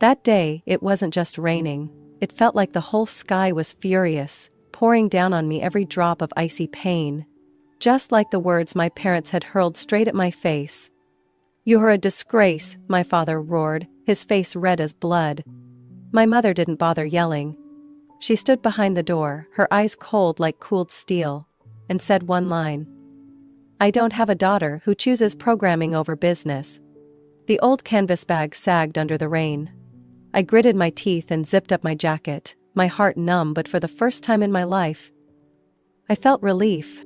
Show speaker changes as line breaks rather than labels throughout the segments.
That day, it wasn't just raining. It felt like the whole sky was furious, pouring down on me every drop of icy pain. Just like the words my parents had hurled straight at my face. "You're a disgrace," my father roared, his face red as blood. My mother didn't bother yelling. She stood behind the door, her eyes cold like cooled steel, and said one line. "I don't have a daughter who chooses programming over business." The old canvas bag sagged under the rain. I gritted my teeth and zipped up my jacket, my heart numb, but for the first time in my life, I felt relief.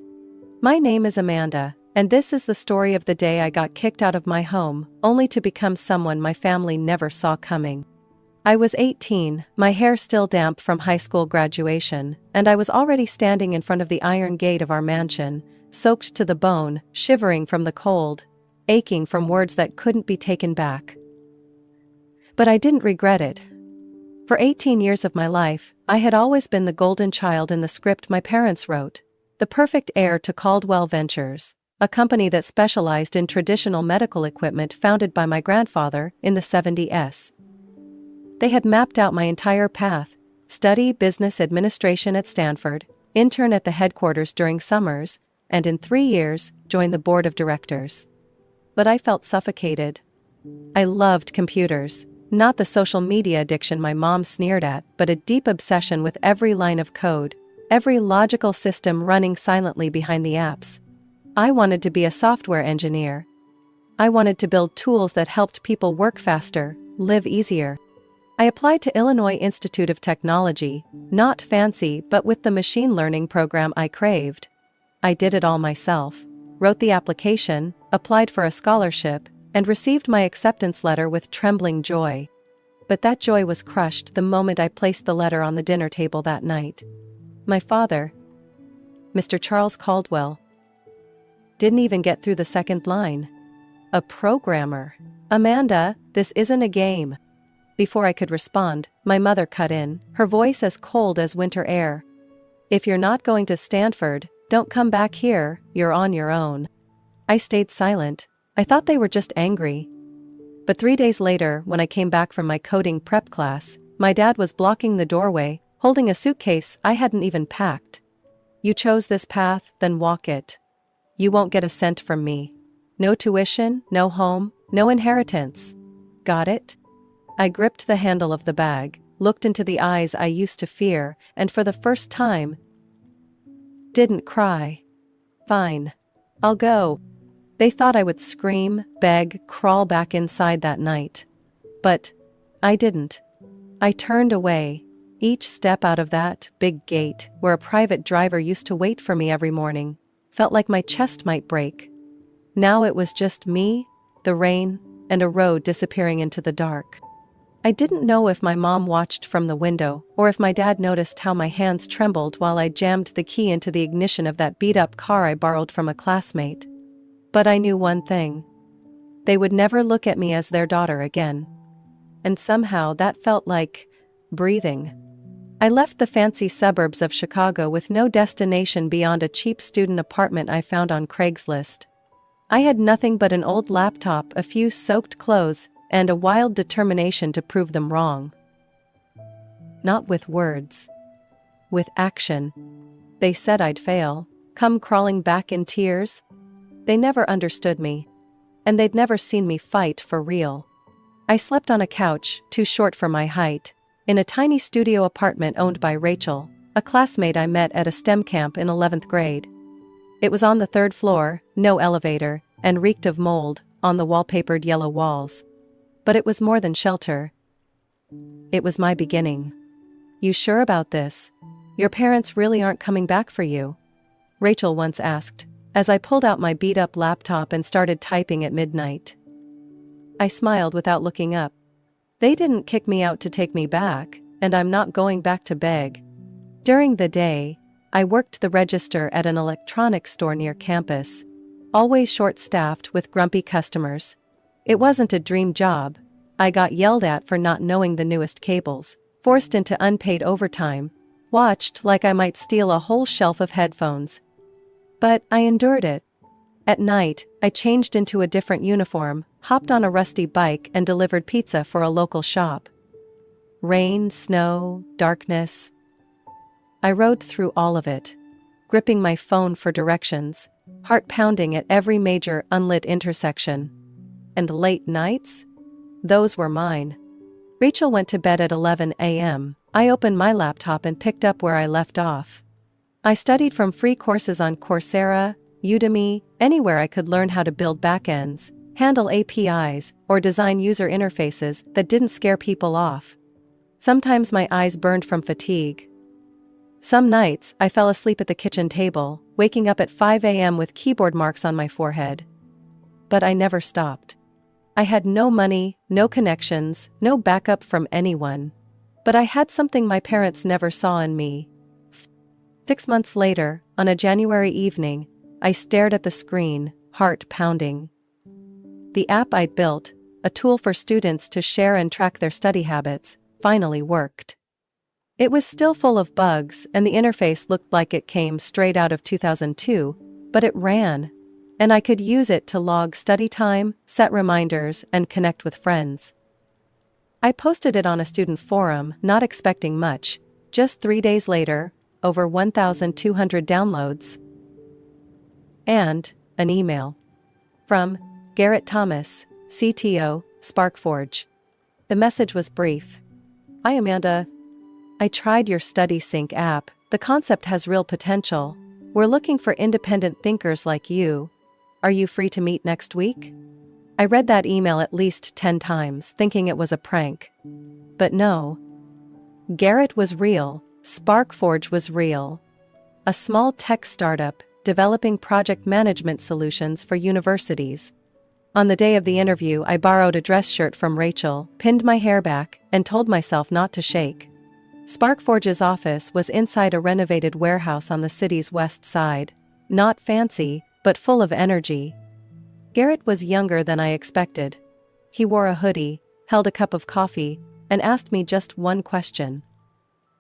My name is Amanda, and this is the story of the day I got kicked out of my home, only to become someone my family never saw coming. I was 18, my hair still damp from high school graduation, and I was already standing in front of the iron gate of our mansion, soaked to the bone, shivering from the cold, aching from words that couldn't be taken back. But I didn't regret it. For 18 years of my life, I had always been the golden child in the script my parents wrote, the perfect heir to Caldwell Ventures, a company that specialized in traditional medical equipment founded by my grandfather in the 70s. They had mapped out my entire path: study business administration at Stanford, intern at the headquarters during summers, and in 3 years, join the board of directors. But I felt suffocated. I loved computers, not the social media addiction my mom sneered at, but a deep obsession with every line of code, every logical system running silently behind the apps. I wanted to be a software engineer. I wanted to build tools that helped people work faster, live easier. I applied to Illinois Institute of Technology, not fancy but with the machine learning program I craved. I did it all myself, wrote the application, applied for a scholarship, and received my acceptance letter with trembling joy. But that joy was crushed the moment I placed the letter on the dinner table that night. My father, Mr. Charles Caldwell, didn't even get through the second line. "A programmer. Amanda, this isn't a game." Before I could respond, my mother cut in, her voice as cold as winter air. "If you're not going to Stanford, don't come back here, you're on your own." I stayed silent. I thought they were just angry. But 3 days later, when I came back from my coding prep class, my dad was blocking the doorway, holding a suitcase I hadn't even packed. "You chose this path, then walk it. You won't get a cent from me. No tuition, no home, no inheritance. Got it?" I gripped the handle of the bag, looked into the eyes I used to fear, and for the first time, didn't cry. "Fine. I'll go." They thought I would scream, beg, crawl back inside that night. But I didn't. I turned away. Each step out of that big gate, where a private driver used to wait for me every morning, felt like my chest might break. Now it was just me, the rain, and a road disappearing into the dark. I didn't know if my mom watched from the window, or if my dad noticed how my hands trembled while I jammed the key into the ignition of that beat-up car I borrowed from a classmate. But I knew one thing. They would never look at me as their daughter again. And somehow that felt like breathing. I left the fancy suburbs of Chicago with no destination beyond a cheap student apartment I found on Craigslist. I had nothing but an old laptop, a few soaked clothes, and a wild determination to prove them wrong. Not with words. With action. They said I'd fail, come crawling back in tears. They never understood me. And they'd never seen me fight for real. I slept on a couch, too short for my height, in a tiny studio apartment owned by Rachel, a classmate I met at a STEM camp in 11th grade. It was on the 3rd floor, no elevator, and reeked of mold on the wallpapered yellow walls. But it was more than shelter. It was my beginning. "You sure about this? Your parents really aren't coming back for you?" Rachel once asked, as I pulled out my beat-up laptop and started typing at midnight. I smiled without looking up. They didn't kick me out to take me back, and I'm not going back to beg. During the day, I worked the register at an electronics store near campus, always short-staffed with grumpy customers. It wasn't a dream job. I got yelled at for not knowing the newest cables, forced into unpaid overtime, watched like I might steal a whole shelf of headphones. But I endured it. At night, I changed into a different uniform, hopped on a rusty bike and delivered pizza for a local shop. Rain, snow, darkness. I rode through all of it, gripping my phone for directions, heart pounding at every major unlit intersection. And late nights? Those were mine. Rachel went to bed at 11 a.m. I opened my laptop and picked up where I left off. I studied from free courses on Coursera, Udemy, anywhere I could learn how to build backends, handle APIs, or design user interfaces that didn't scare people off. Sometimes my eyes burned from fatigue. Some nights, I fell asleep at the kitchen table, waking up at 5 a.m. with keyboard marks on my forehead. But I never stopped. I had no money, no connections, no backup from anyone. But I had something my parents never saw in me. 6 months later, on a January evening, I stared at the screen, heart pounding. The app I'd built, a tool for students to share and track their study habits, finally worked. It was still full of bugs, and the interface looked like it came straight out of 2002, but it ran. And I could use it to log study time, set reminders, and connect with friends. I posted it on a student forum, not expecting much. Just 3 days later, over 1,200 downloads. And an email. From Garrett Thomas, CTO, SparkForge. The message was brief. Hi Amanda. I tried your Study Sync app. The concept has real potential. We're looking for independent thinkers like you. Are you free to meet next week? I read that email at least 10 times, thinking it was a prank. But no. Garrett was real. SparkForge was real. A small tech startup, developing project management solutions for universities. On the day of the interview, I borrowed a dress shirt from Rachel, pinned my hair back, and told myself not to shake. SparkForge's office was inside a renovated warehouse on the city's west side. Not fancy, but full of energy. Garrett was younger than I expected. He wore a hoodie, held a cup of coffee, and asked me just one question.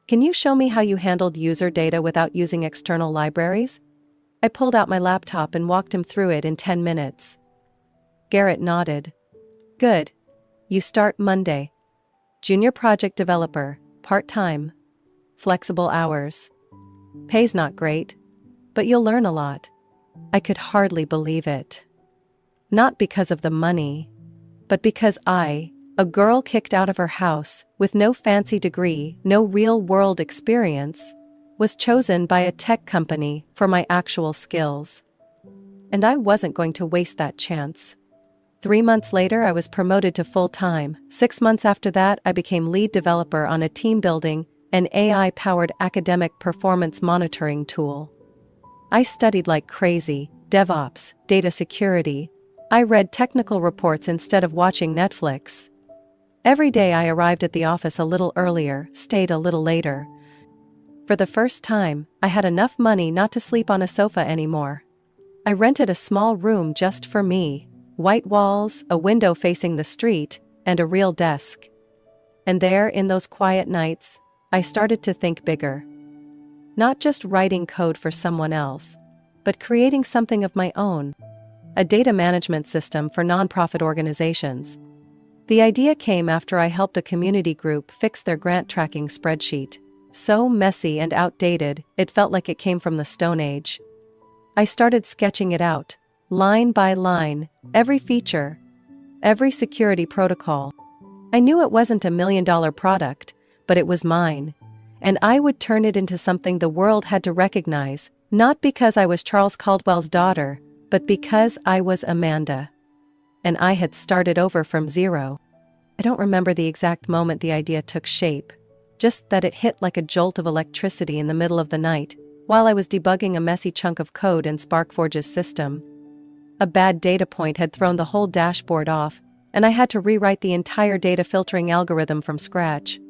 Can you show me how you handled user data without using external libraries? I pulled out my laptop and walked him through it in 10 minutes. Garrett nodded. Good. You start Monday. Junior project developer, part-time. Flexible hours. Pay's not great, but you'll learn a lot. I could hardly believe it. Not because of the money, but because I, a girl kicked out of her house, with no fancy degree, no real-world experience, was chosen by a tech company for my actual skills. And I wasn't going to waste that chance. 3 months later, I was promoted to full-time. 6 months after that, I became lead developer on a team building an AI-powered academic performance monitoring tool. I studied like crazy, DevOps, data security. I read technical reports instead of watching Netflix. Every day I arrived at the office a little earlier, stayed a little later. For the first time, I had enough money not to sleep on a sofa anymore. I rented a small room just for me, white walls, a window facing the street, and a real desk. And there, in those quiet nights, I started to think bigger. Not just writing code for someone else, but creating something of my own. A data management system for nonprofit organizations. The idea came after I helped a community group fix their grant tracking spreadsheet. So messy and outdated, it felt like it came from the Stone Age. I started sketching it out, line by line, every feature, every security protocol. I knew it wasn't a $1 million product, but it was mine. And I would turn it into something the world had to recognize, not because I was Charles Caldwell's daughter, but because I was Amanda. And I had started over from zero. I don't remember the exact moment the idea took shape, just that it hit like a jolt of electricity in the middle of the night, while I was debugging a messy chunk of code in SparkForge's system. A bad data point had thrown the whole dashboard off, and I had to rewrite the entire data filtering algorithm from scratch.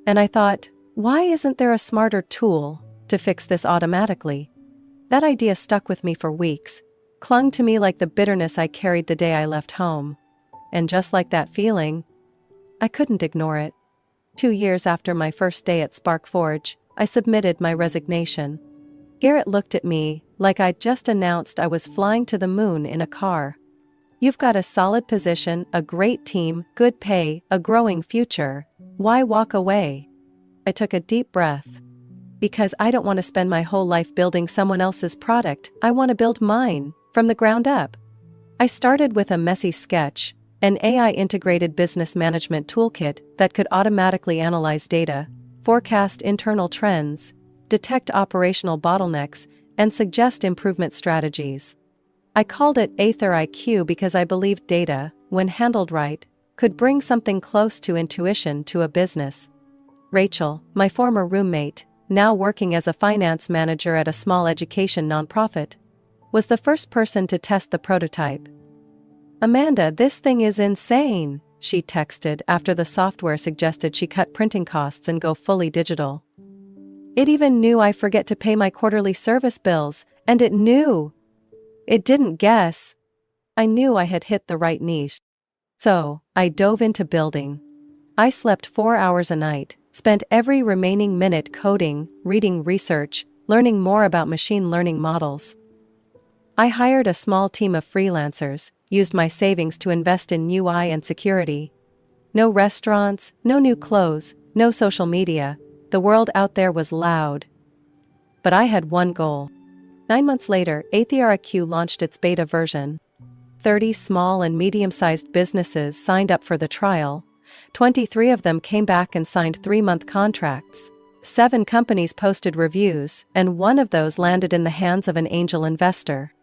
And I thought, why isn't there a smarter tool to fix this automatically? That idea stuck with me for weeks, clung to me like the bitterness I carried the day I left home. And just like that feeling, I couldn't ignore it. 2 years after my first day at SparkForge, I submitted my resignation. Garrett looked at me like I'd just announced I was flying to the moon in a car. You've got a solid position, a great team, good pay, a growing future. Why walk away? I took a deep breath. Because I don't want to spend my whole life building someone else's product, I want to build mine, from the ground up. I started with a messy sketch, an AI-integrated business management toolkit that could automatically analyze data, forecast internal trends, detect operational bottlenecks, and suggest improvement strategies. I called it Aether IQ because I believed data, when handled right, could bring something close to intuition to a business. Rachel, my former roommate, now working as a finance manager at a small education nonprofit, was the first person to test the prototype. "Amanda, this thing is insane," she texted after the software suggested she cut printing costs and go fully digital. "It even knew I forget to pay my quarterly service bills, and it knew. It didn't guess." I knew I had hit the right niche. So, I dove into building. I slept 4 hours a night, spent every remaining minute coding, reading research, learning more about machine learning models. I hired a small team of freelancers, used my savings to invest in UI and security. No restaurants, no new clothes, no social media. The world out there was loud. But I had one goal. 9 months later, Aether IQ launched its beta version. 30 small and medium-sized businesses signed up for the trial. 23 of them came back and signed 3-month contracts. 7 companies posted reviews, and one of those landed in the hands of an angel investor.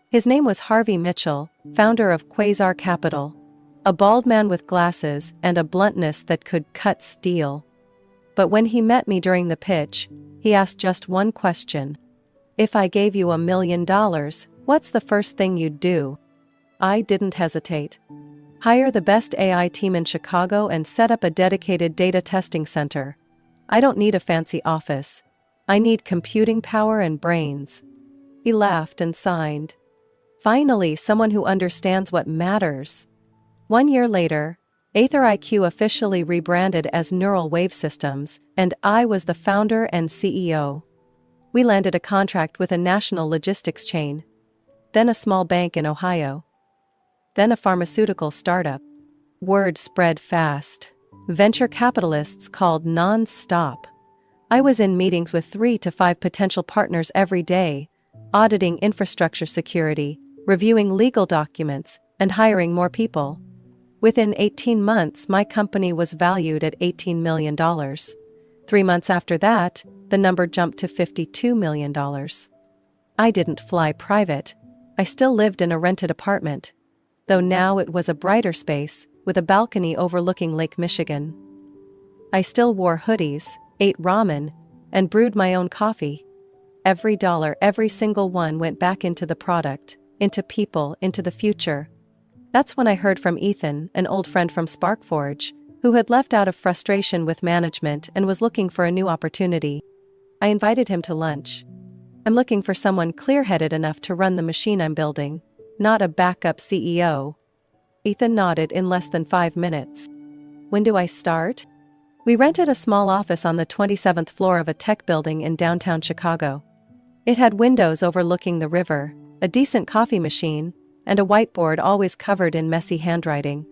His name was Harvey Mitchell, founder of Quasar Capital. A bald man with glasses and a bluntness that could cut steel. But when he met me during the pitch, he asked just one question. "If I gave you $1 million, what's the first thing you'd do?" I didn't hesitate. Hire the best AI team in Chicago and set up a dedicated data testing center. I don't need a fancy office. I need computing power and brains. He laughed and signed. Finally, someone who understands what matters. 1 year later, Aether IQ officially rebranded as Neural Wave Systems, and I was the founder and CEO. We landed a contract with a national logistics chain, then a small bank in Ohio, then a pharmaceutical startup. Word spread fast. Venture capitalists called non-stop. I was in meetings with 3 to 5 potential partners every day, auditing infrastructure security, reviewing legal documents, and hiring more people. Within 18 months, my company was valued at $18 million. 3 months after that, the number jumped to $52 million. I didn't fly private. I still lived in a rented apartment, though now it was a brighter space, with a balcony overlooking Lake Michigan. I still wore hoodies, ate ramen, and brewed my own coffee. Every dollar, every single one went back into the product, into people, into the future. That's when I heard from Ethan, an old friend from SparkForge, who had left out of frustration with management and was looking for a new opportunity. I invited him to lunch. "I'm looking for someone clear-headed enough to run the machine I'm building, not a backup CEO." Ethan nodded in less than 5 minutes. "When do I start?" We rented a small office on the 27th floor of a tech building in downtown Chicago. It had windows overlooking the river, a decent coffee machine, and a whiteboard always covered in messy handwriting.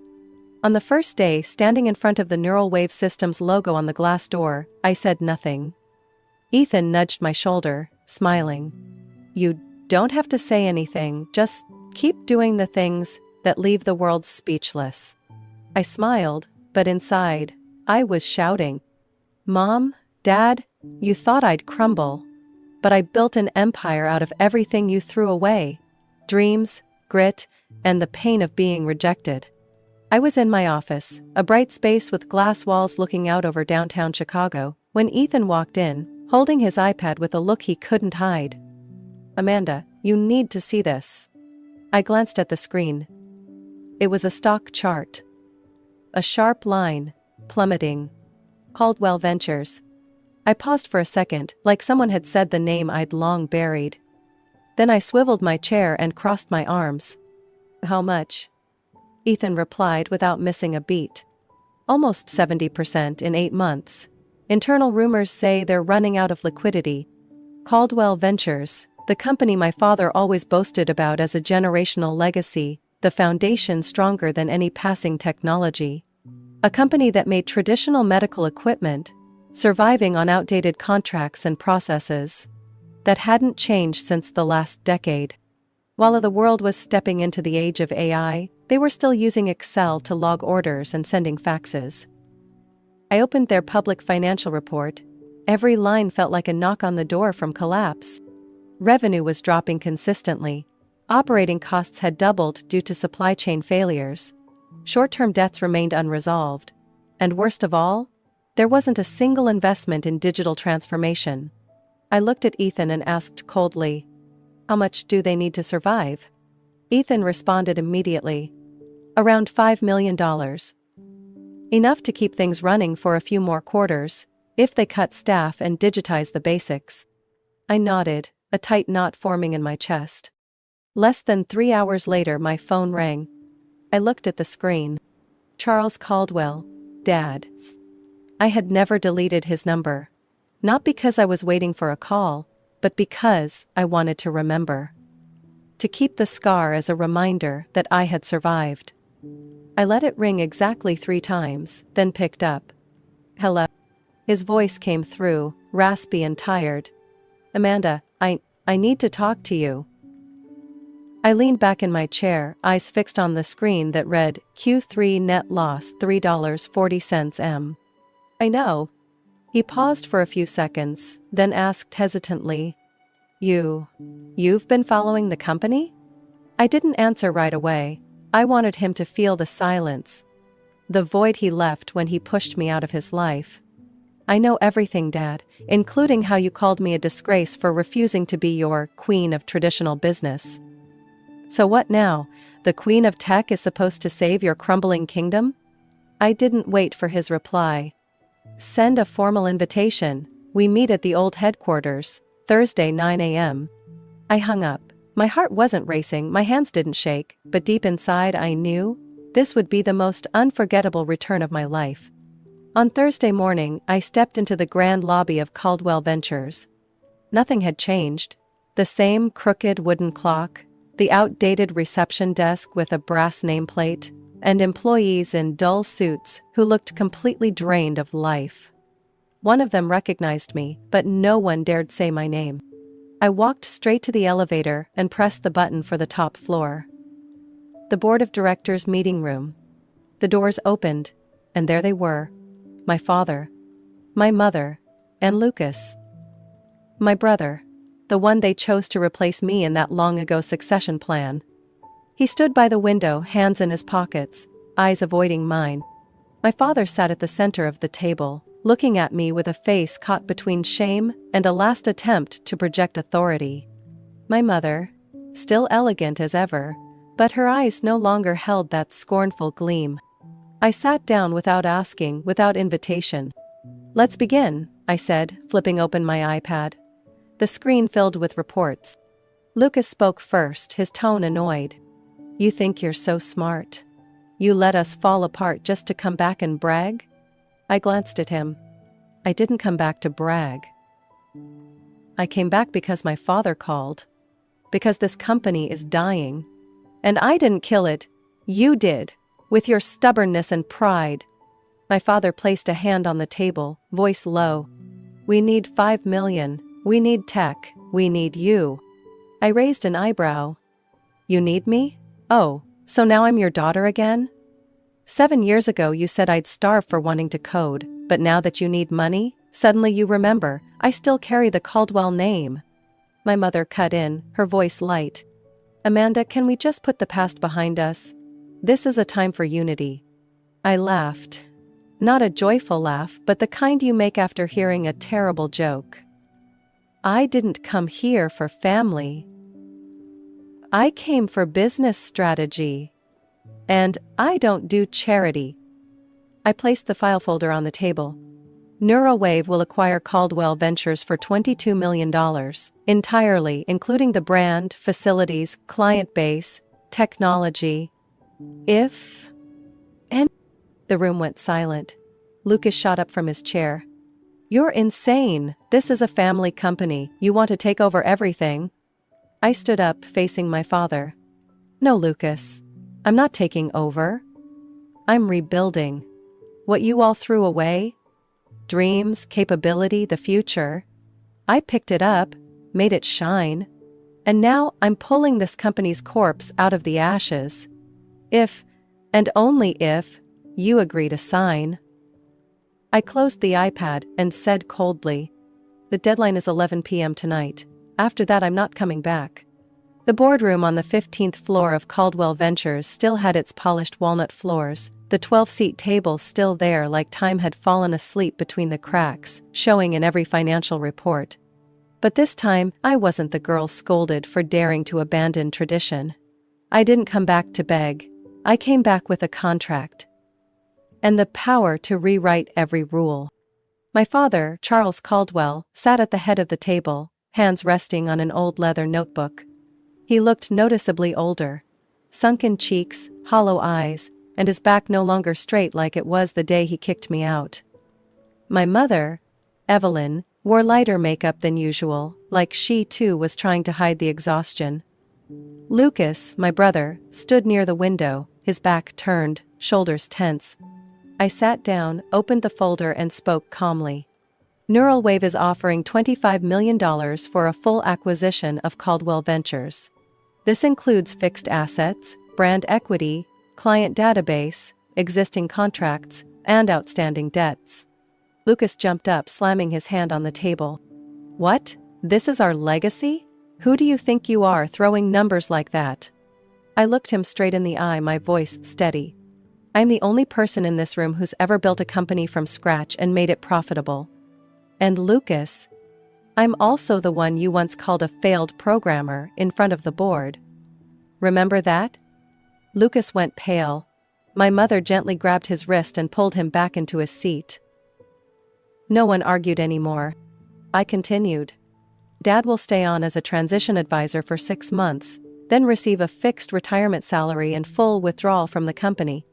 On the first day, standing in front of the Neural Wave Systems logo on the glass door, I said nothing. Ethan nudged my shoulder, smiling. "You don't have to say anything, just keep doing the things that leave the world speechless." I smiled, but inside, I was shouting. "Mom, Dad, you thought I'd crumble. But I built an empire out of everything you threw away. Dreams, grit, and the pain of being rejected." I was in my office, a bright space with glass walls looking out over downtown Chicago, when Ethan walked in, holding his iPad with a look he couldn't hide. "Amanda, you need to see this." I glanced at the screen. It was a stock chart. A sharp line, plummeting. Caldwell Ventures. I paused for a second, like someone had said the name I'd long buried. Then I swiveled my chair and crossed my arms. "How much?" Ethan replied without missing a beat. "Almost 70% in 8 months. Internal rumors say they're running out of liquidity." Caldwell Ventures, the company my father always boasted about as a generational legacy, the foundation stronger than any passing technology. A company that made traditional medical equipment, surviving on outdated contracts and processes that hadn't changed since the last decade. While the world was stepping into the age of AI, they were still using Excel to log orders and sending faxes. I opened their public financial report. Every line felt like a knock on the door from collapse. Revenue was dropping consistently. Operating costs had doubled due to supply chain failures. Short-term debts remained unresolved. And worst of all, there wasn't a single investment in digital transformation. I looked at Ethan and asked coldly, "How much do they need to survive?" Ethan responded immediately. "Around $5 million. Enough to keep things running for a few more quarters, if they cut staff and digitize the basics." I nodded, a tight knot forming in my chest. Less than 3 hours later, my phone rang. I looked at the screen. Charles Caldwell, Dad. I had never deleted his number. Not because I was waiting for a call, but because I wanted to remember. To keep the scar as a reminder that I had survived. I let it ring exactly 3 times, then picked up. "Hello." His voice came through, raspy and tired. "Amanda, I need to talk to you." I leaned back in my chair, eyes fixed on the screen that read, Q3 net loss $3.40 m. "I know." He paused for a few seconds, then asked hesitantly, You've been following the company?" I didn't answer right away. I wanted him to feel the silence. The void he left when he pushed me out of his life. "I know everything, Dad, including how you called me a disgrace for refusing to be your queen of traditional business." "So what now? The queen of tech is supposed to save your crumbling kingdom?" I didn't wait for his reply. "Send a formal invitation. We meet at the old headquarters, Thursday 9 a.m. I hung up. My heart wasn't racing, my hands didn't shake, but deep inside I knew this would be the most unforgettable return of my life. On Thursday morning, I stepped into the grand lobby of Caldwell Ventures. Nothing had changed. The same crooked wooden clock, the outdated reception desk with a brass nameplate, and employees in dull suits who looked completely drained of life. One of them recognized me, but no one dared say my name. I walked straight to the elevator and pressed the button for the top floor. The board of directors meeting room. The doors opened, and there they were. My father, my mother, and Lucas. My brother, the one they chose to replace me in that long-ago succession plan. He stood by the window, hands in his pockets, eyes avoiding mine. My father sat at the center of the table, looking at me with a face caught between shame and a last attempt to project authority. My mother, still elegant as ever, but her eyes no longer held that scornful gleam. I sat down without asking, without invitation. "Let's begin," I said, flipping open my iPad. The screen filled with reports. Lucas spoke first, his tone annoyed. "You think you're so smart? You let us fall apart just to come back and brag?" I glanced at him. "I didn't come back to brag. I came back because my father called. Because this company is dying. And I didn't kill it. You did. With your stubbornness and pride." My father placed a hand on the table, voice low. "We need 5 million. We need tech. We need you." I raised an eyebrow. "You need me? Oh, so now I'm your daughter again? 7 years ago you said I'd starve for wanting to code, but now that you need money, suddenly you remember, I still carry the Caldwell name." My mother cut in, her voice light. "Amanda, can we just put the past behind us? This is a time for unity." I laughed. Not a joyful laugh, but the kind you make after hearing a terrible joke. "I didn't come here for family. I came for business strategy. And I don't do charity." I placed the file folder on the table. Neuralwave will acquire Caldwell Ventures for $22 million, entirely, including the brand, facilities, client base, technology. If... And the room went silent. Lucas shot up from his chair. "You're insane. This is a family company. You want to take over everything?" I stood up, facing my father. "No, Lucas. I'm not taking over. I'm rebuilding. What you all threw away? Dreams, capability, the future. I picked it up, made it shine. And now I'm pulling this company's corpse out of the ashes. If, and only if, you agree to sign. I closed the iPad and said coldly, "The deadline is 11 p.m. tonight. After that I'm not coming back." The boardroom on the 15th floor of Caldwell Ventures still had its polished walnut floors, the 12-seat table still there like time had fallen asleep between the cracks, showing in every financial report. But this time, I wasn't the girl scolded for daring to abandon tradition. I didn't come back to beg. I came back with a contract. And the power to rewrite every rule. My father, Charles Caldwell, sat at the head of the table, hands resting on an old leather notebook. He looked noticeably older. Sunken cheeks, hollow eyes, and his back no longer straight like it was the day he kicked me out. My mother, Evelyn, wore lighter makeup than usual, like she too was trying to hide the exhaustion. Lucas, my brother, stood near the window, his back turned, shoulders tense. I sat down, opened the folder and spoke calmly. Neuralwave is offering $25 million for a full acquisition of Caldwell Ventures. This includes fixed assets, brand equity, client database, existing contracts, and outstanding debts. Lucas jumped up, slamming his hand on the table. "What? This is our legacy? Who do you think you are, throwing numbers like that?" I looked him straight in the eye, my voice steady. "I'm the only person in this room who's ever built a company from scratch and made it profitable. And Lucas, I'm also the one you once called a failed programmer in front of the board. Remember that?" Lucas went pale. My mother gently grabbed his wrist and pulled him back into his seat. No one argued anymore. I continued. "Dad will stay on as a transition advisor for 6 months, then receive a fixed retirement salary and full withdrawal from the company."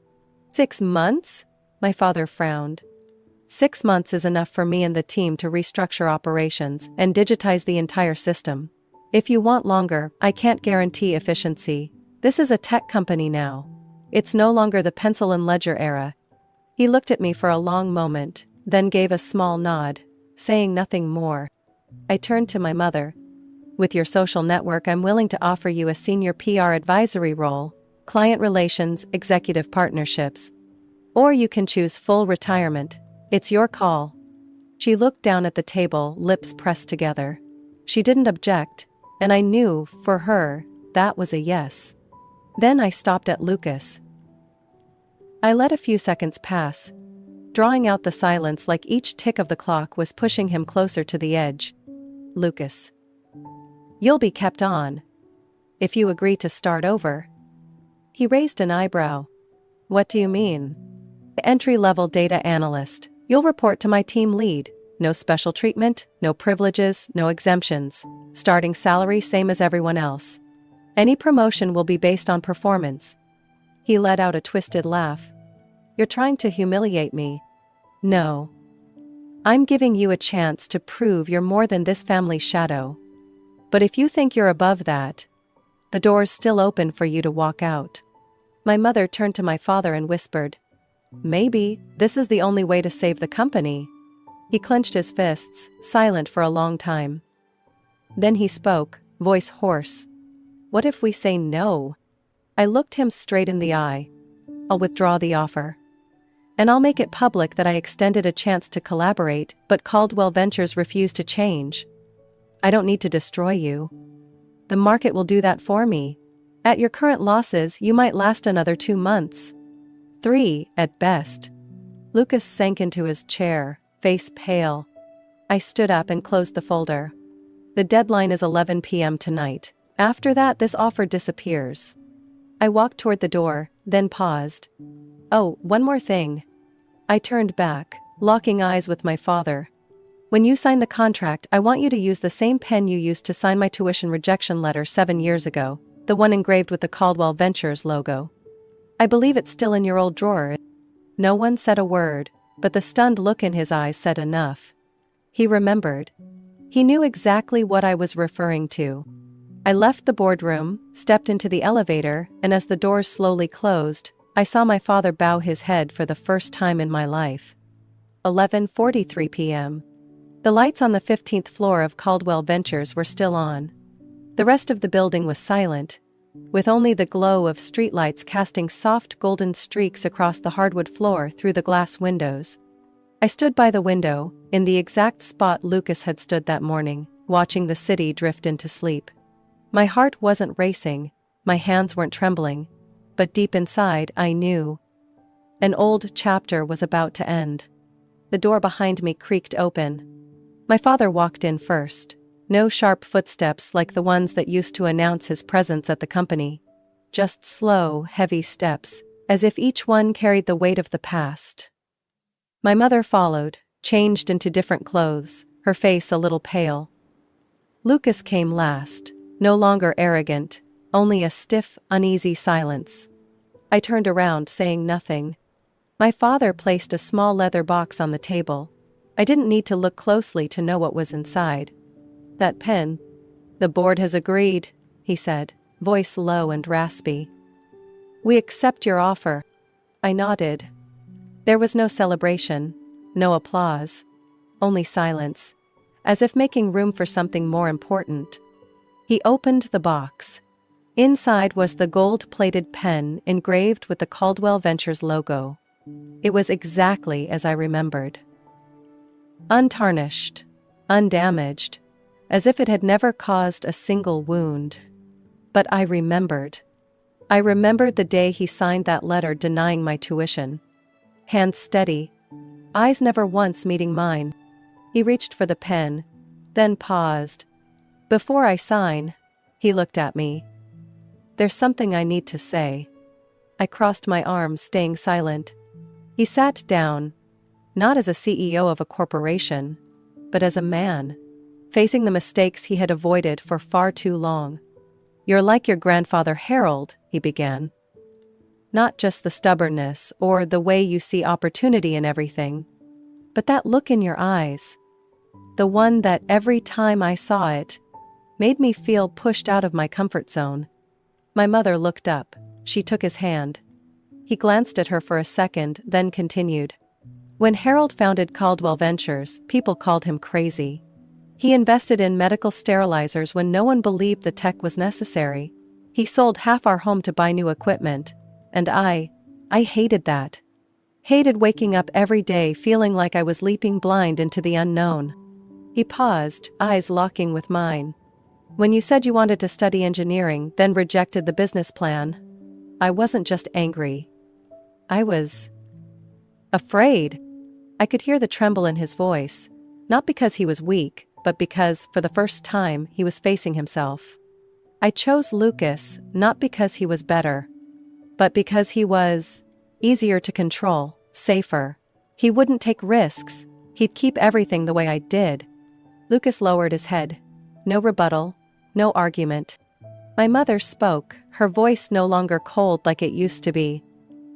6 months? My father frowned. 6 months is enough for me and the team to restructure operations and digitize the entire system. If you want longer, I can't guarantee efficiency. This is a tech company now. It's no longer the pencil and ledger era. He looked at me for a long moment, then gave a small nod, saying nothing more. I turned to my mother. "With your social network, I'm willing to offer you a senior PR advisory role, client relations, executive partnerships. Or you can choose full retirement. It's your call." She looked down at the table, lips pressed together. She didn't object, and I knew, for her, that was a yes. Then I stopped at Lucas. I let a few seconds pass, drawing out the silence like each tick of the clock was pushing him closer to the edge. "Lucas, you'll be kept on. If you agree to start over." He raised an eyebrow. "What do you mean?" "Entry-level data analyst. You'll report to my team lead. No special treatment, no privileges, no exemptions. Starting salary same as everyone else. Any promotion will be based on performance." He let out a twisted laugh. "You're trying to humiliate me." "No. I'm giving you a chance to prove you're more than this family's shadow. But if you think you're above that, the door's still open for you to walk out." My mother turned to my father and whispered, "Maybe this is the only way to save the company." He clenched his fists, silent for a long time. Then he spoke, voice hoarse. "What if we say no?" I looked him straight in the eye. "I'll withdraw the offer. And I'll make it public that I extended a chance to collaborate, but Caldwell Ventures refused to change. I don't need to destroy you. The market will do that for me. At your current losses, you might last another 2 months. 3, at best." Lucas sank into his chair, face pale. I stood up and closed the folder. "The deadline is 11 p.m. tonight. After that, this offer disappears." I walked toward the door, then paused. "Oh, one more thing." I turned back, locking eyes with my father. "When you sign the contract, I want you to use the same pen you used to sign my tuition rejection letter 7 years ago, the one engraved with the Caldwell Ventures logo. I believe it's still in your old drawer." No one said a word, but the stunned look in his eyes said enough. He remembered. He knew exactly what I was referring to. I left the boardroom, stepped into the elevator, and as the doors slowly closed, I saw my father bow his head for the first time in my life. 11:43 p.m. The lights on the 15th floor of Caldwell Ventures were still on. The rest of the building was silent, with only the glow of streetlights casting soft golden streaks across the hardwood floor through the glass windows. I stood by the window, in the exact spot Lucas had stood that morning, watching the city drift into sleep. My heart wasn't racing, my hands weren't trembling, but deep inside I knew. An old chapter was about to end. The door behind me creaked open. My father walked in first. No sharp footsteps like the ones that used to announce his presence at the company. Just slow, heavy steps, as if each one carried the weight of the past. My mother followed, changed into different clothes, her face a little pale. Lucas came last, no longer arrogant, only a stiff, uneasy silence. I turned around, saying nothing. My father placed a small leather box on the table. I didn't need to look closely to know what was inside. That pen. The board has agreed, he said, voice low and raspy. We accept your offer. I nodded. There was no celebration, no applause, only silence, as if making room for something more important. He opened the box. Inside was the gold-plated pen engraved with the Caldwell Ventures logo. It was exactly as I remembered. Untarnished, undamaged, as if it had never caused a single wound. But I remembered. I remembered the day he signed that letter denying my tuition. Hands steady, eyes never once meeting mine. He reached for the pen, then paused. Before I sign, he looked at me. There's something I need to say. I crossed my arms, staying silent. He sat down, not as a CEO of a corporation, but as a man, facing the mistakes he had avoided for far too long. You're like your grandfather Harold, he began. Not just the stubbornness or the way you see opportunity in everything, but that look in your eyes. The one that every time I saw it, made me feel pushed out of my comfort zone. My mother looked up. She took his hand. He glanced at her for a second, then continued. When Harold founded Caldwell Ventures, people called him crazy. He invested in medical sterilizers when no one believed the tech was necessary. He sold half our home to buy new equipment. And I hated that. Hated waking up every day feeling like I was leaping blind into the unknown. He paused, eyes locking with mine. When you said you wanted to study engineering, then rejected the business plan, I wasn't just angry. I was afraid. I could hear the tremble in his voice, not because he was weak, but because, for the first time, he was facing himself. I chose Lucas, not because he was better, but because he was easier to control, safer. He wouldn't take risks. He'd keep everything the way I did. Lucas lowered his head. No rebuttal, no argument. My mother spoke, her voice no longer cold like it used to be.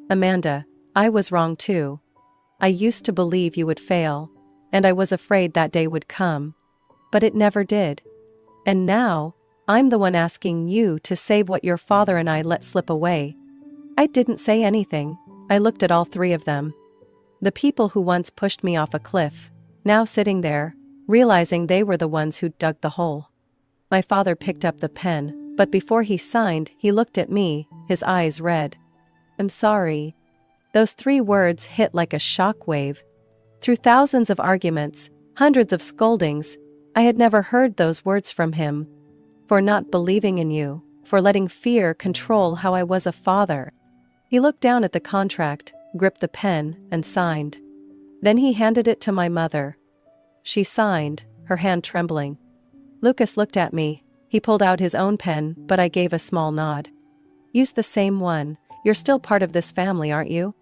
Amanda, I was wrong too. I used to believe you would fail, and I was afraid that day would come. But it never did. And now, I'm the one asking you to save what your father and I let slip away. I didn't say anything. I looked at all three of them. The people who once pushed me off a cliff, now sitting there, realizing they were the ones who dug the hole. My father picked up the pen, but before he signed, he looked at me, his eyes red. I'm sorry. Those 3 words hit like a shockwave. Through thousands of arguments, hundreds of scoldings, I had never heard those words from him. For not believing in you, for letting fear control how I was a father. He looked down at the contract, gripped the pen, and signed. Then he handed it to my mother. She signed, her hand trembling. Lucas looked at me. He pulled out his own pen, but I gave a small nod. Use the same one. You're still part of this family, aren't you?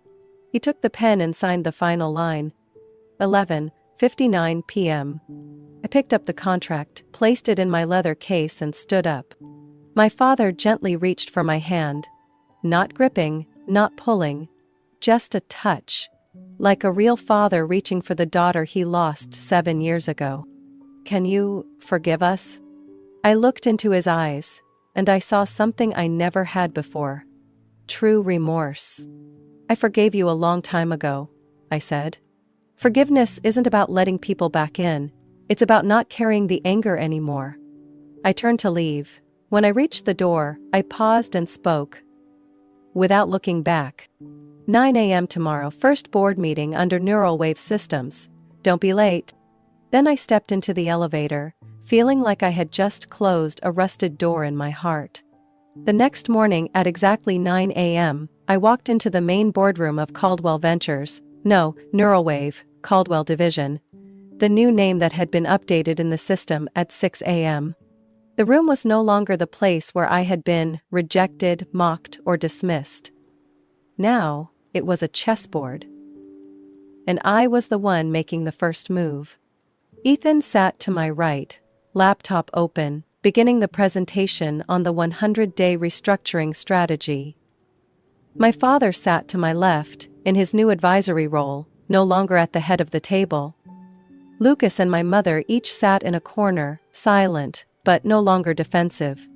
He took the pen and signed the final line. 11:59 p.m. I picked up the contract, placed it in my leather case and stood up. My father gently reached for my hand. Not gripping, not pulling. Just a touch. Like a real father reaching for the daughter he lost 7 years ago. Can you forgive us? I looked into his eyes, and I saw something I never had before. true remorse. I forgave you a long time ago, I said. Forgiveness isn't about letting people back in, it's about not carrying the anger anymore. I turned to leave. When I reached the door, I paused and spoke, without looking back. 9 a.m. tomorrow, first board meeting under Neural Wave Systems. Don't be late. Then I stepped into the elevator, feeling like I had just closed a rusted door in my heart. The next morning at exactly 9 a.m., I walked into the main boardroom of Caldwell Ventures, no, Neuralwave, Caldwell Division, the new name that had been updated in the system at 6 a.m. The room was no longer the place where I had been rejected, mocked, or dismissed. Now, it was a chessboard. And I was the one making the first move. Ethan sat to my right, laptop open, beginning the presentation on the 100-day restructuring strategy. My father sat to my left, in his new advisory role, no longer at the head of the table. Lucas and my mother each sat in a corner, silent, but no longer defensive.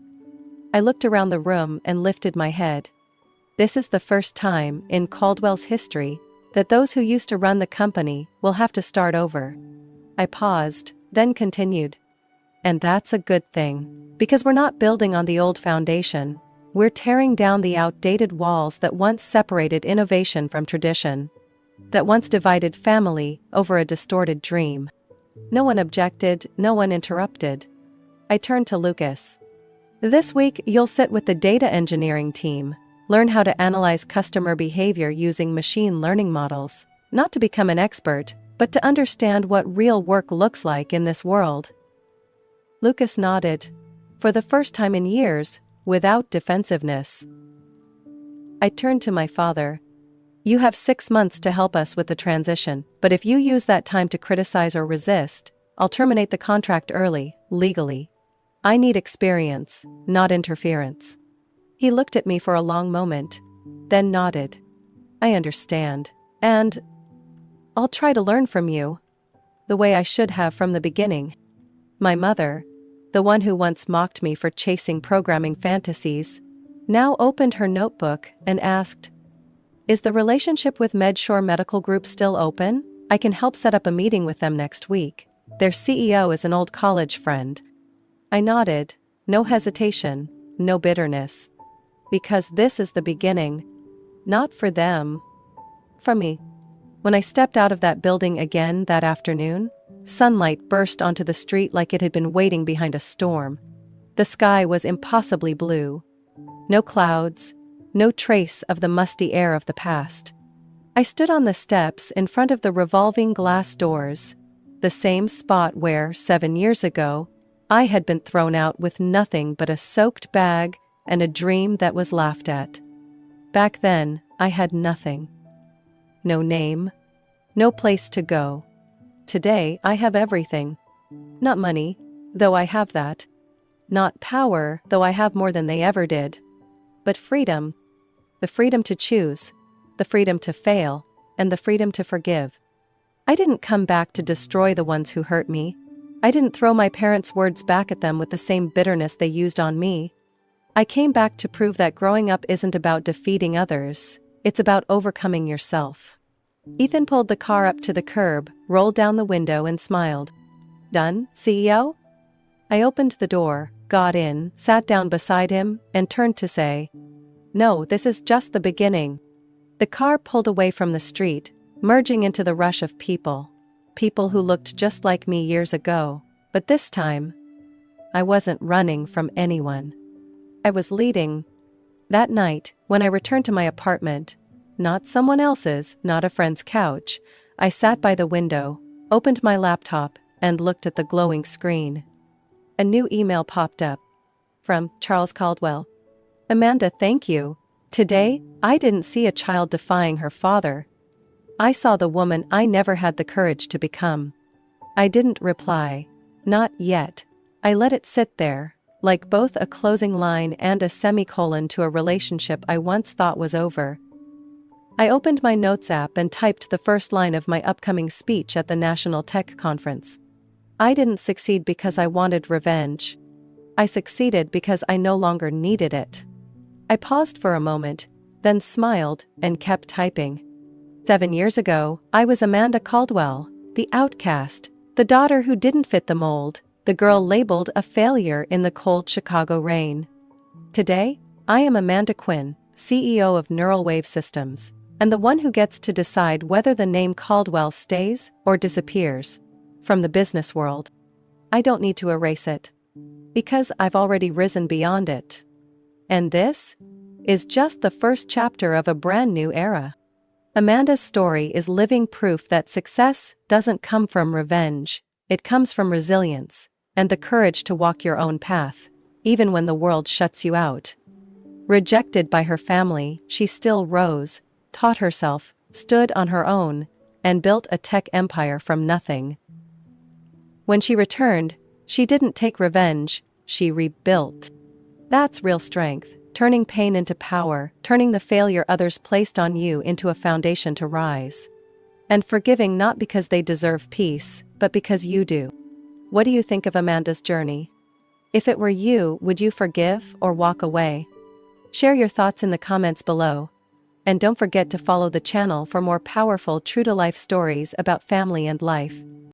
I looked around the room and lifted my head. This is the first time in Caldwell's history that those who used to run the company will have to start over. I paused, then continued. And that's a good thing, because we're not building on the old foundation. We're tearing down the outdated walls that once separated innovation from tradition, that once divided family over a distorted dream. No one objected, no one interrupted. I turned to Lucas. This week, you'll sit with the data engineering team, learn how to analyze customer behavior using machine learning models, not to become an expert, but to understand what real work looks like in this world. Lucas nodded, for the first time in years, without defensiveness. I turned to my father. You have 6 months to help us with the transition, but if you use that time to criticize or resist, I'll terminate the contract early, legally. I need experience, not interference. He looked at me for a long moment, then nodded. I understand, and I'll try to learn from you, the way I should have from the beginning. My mother, the one who once mocked me for chasing programming fantasies, now opened her notebook and asked, Is the relationship with MedSure Medical Group still open? I can help set up a meeting with them next week. Their CEO is an old college friend. I nodded, no hesitation, no bitterness. Because this is the beginning. Not for them. For me. When I stepped out of that building again that afternoon, sunlight burst onto the street like it had been waiting behind a storm. The sky was impossibly blue. No clouds, no trace of the musty air of the past. I stood on the steps in front of the revolving glass doors, the same spot where, 7 years ago, I had been thrown out with nothing but a soaked bag and a dream that was laughed at. Back then, I had nothing. No name, no place to go. Today, I have everything. Not money, though I have that. Not power, though I have more than they ever did. But freedom. The freedom to choose, the freedom to fail, and the freedom to forgive. I didn't come back to destroy the ones who hurt me. I didn't throw my parents' words back at them with the same bitterness they used on me. I came back to prove that growing up isn't about defeating others, it's about overcoming yourself. Ethan pulled the car up to the curb, rolled down the window and smiled. Done, CEO? I opened the door, got in, sat down beside him, and turned to say, No, this is just the beginning. The car pulled away from the street, merging into the rush of people. People who looked just like me years ago, but this time, I wasn't running from anyone. I was leading. That night, when I returned to my apartment, not someone else's, not a friend's couch, I sat by the window, opened my laptop, and looked at the glowing screen. A new email popped up. From Charles Caldwell. Amanda, thank you. Today, I didn't see a child defying her father. I saw the woman I never had the courage to become. I didn't reply. Not yet. I let it sit there, like both a closing line and a semicolon to a relationship I once thought was over. I opened my notes app and typed the first line of my upcoming speech at the National Tech Conference. I didn't succeed because I wanted revenge. I succeeded because I no longer needed it. I paused for a moment, then smiled and kept typing. 7 years ago, I was Amanda Caldwell, the outcast, the daughter who didn't fit the mold, the girl labeled a failure in the cold Chicago rain. Today, I am Amanda Quinn, CEO of Neural Wave Systems, and the one who gets to decide whether the name Caldwell stays or disappears from the business world. I don't need to erase it, because I've already risen beyond it. And this is just the first chapter of a brand new era. Amanda's story is living proof that success doesn't come from revenge, it comes from resilience and the courage to walk your own path, even when the world shuts you out. Rejected by her family, she still rose, taught herself, stood on her own, and built a tech empire from nothing. When she returned, she didn't take revenge, she rebuilt. That's real strength, turning pain into power, turning the failure others placed on you into a foundation to rise. And forgiving not because they deserve peace, but because you do. What do you think of Amanda's journey? If it were you, would you forgive or walk away? Share your thoughts in the comments below. And don't forget to follow the channel for more powerful true-to-life stories about family and life.